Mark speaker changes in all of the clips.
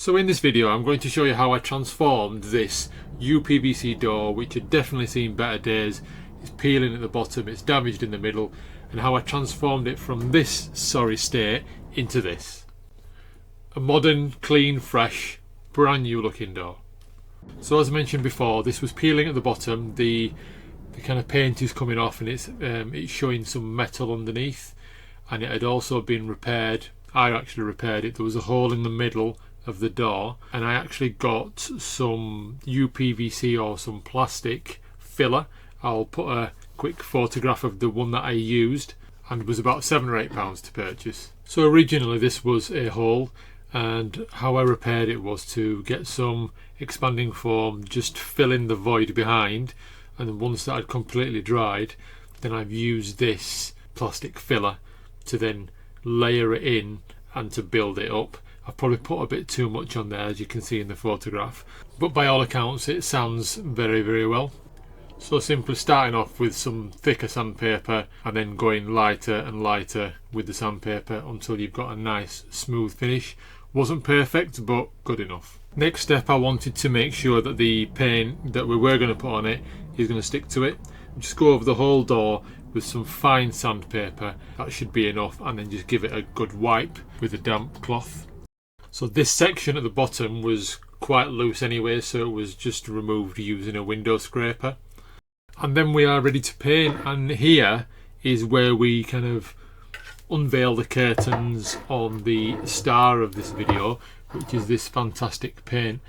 Speaker 1: So in this video I'm going to show you how I transformed this UPVC door, which had definitely seen better days. It's peeling at the bottom, it's damaged in the middle, and how I transformed it from this sorry state into this. A modern, clean, fresh, brand new looking door. So as I mentioned before, this was peeling at the bottom, the kind of paint is coming off, and it's showing some metal underneath, and it had also been repaired. I actually repaired it. There was a hole in the middle of the door, and I actually got some UPVC or some plastic filler. I'll put a quick photograph of the one that I used, and it was about £7 or £8 to purchase. So originally this was a hole, and how I repaired it was to get some expanding foam, just fill in the void behind, and then once that had completely dried, then I've used this plastic filler to then layer it in and to build it up. I've probably put a bit too much on there, as you can see in the photograph, but by all accounts it sounds very, very well. So simply starting off with some thicker sandpaper and then going lighter and lighter with the sandpaper until you've got a nice smooth finish. Wasn't perfect, but good enough. Next step, I wanted to make sure that the paint that we were going to put on it is going to stick to it. Just go over the whole door with some fine sandpaper, that should be enough, and then just give it a good wipe with a damp cloth. So this section at the bottom was quite loose anyway, so it was just removed using a window scraper. And then we are ready to paint, and here is where we kind of unveil the curtains on the star of this video, which is this fantastic paint,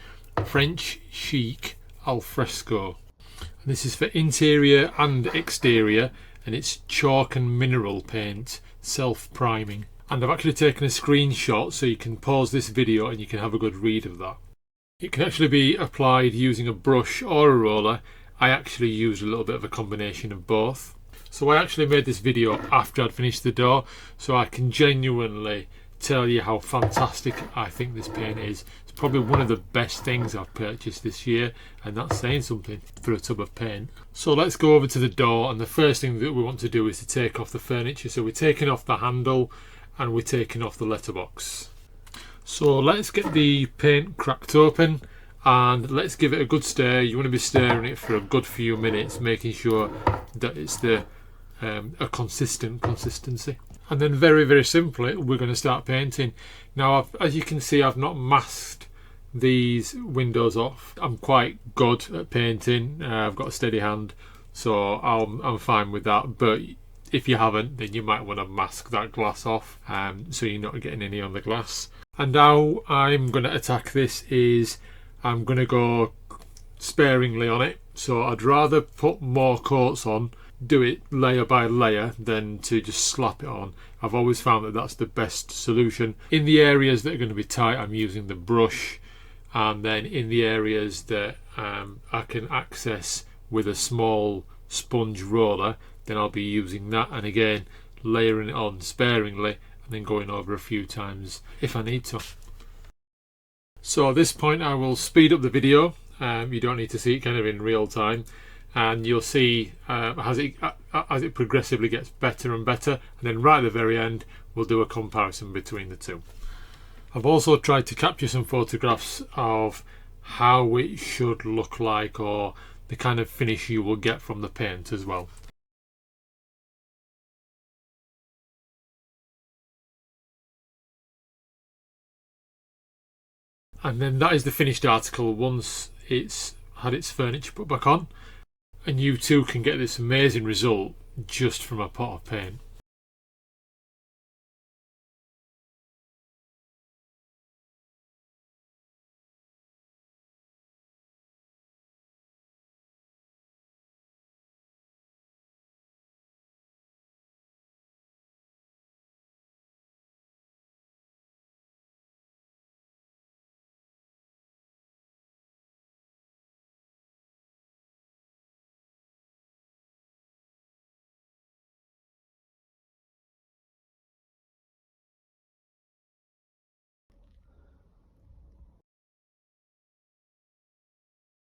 Speaker 1: French Chic Al-Fresco. And this is for interior and exterior, and it's chalk and mineral paint, self-priming. And I've actually taken a screenshot so you can pause this video and you can have a good read of that. It can actually be applied using a brush or a roller. I actually used a little bit of a combination of both. So I actually made this video after I'd finished the door, so I can genuinely tell you how fantastic I think this paint is. It's probably one of the best things I've purchased this year, and that's saying something for a tub of paint. So let's go over to the door, and the first thing that we want to do is to take off the furniture. So we're taking off the handle and we're taking off the letterbox. So let's get the paint cracked open and let's give it a good stir. You want to be stirring it for a good few minutes, making sure that it's a consistent consistency. And then very, very simply, we're going to start painting. Now, as you can see, I've not masked these windows off. I'm quite good at painting. I've got a steady hand, so I'm fine with that. But if you haven't, then you might want to mask that glass off, so you're not getting any on the glass. And how I'm going to attack this is I'm going to go sparingly on it. So I'd rather put more coats on, do it layer by layer, than to just slap it on. I've always found that that's the best solution. In the areas that are going to be tight, I'm using the brush, and then in the areas that I can access with a small sponge roller, then I'll be using that, and again layering it on sparingly and then going over a few times if I need to. So at this point I will speed up the video. You don't need to see it kind of in real time, and you'll see as it progressively gets better and better, and then right at the very end we'll do a comparison between the two. I've also tried to capture some photographs of how it should look like, or the kind of finish you will get from the paint as well. And then that is the finished article once it's had its furniture put back on, and you too can get this amazing result just from a pot of paint.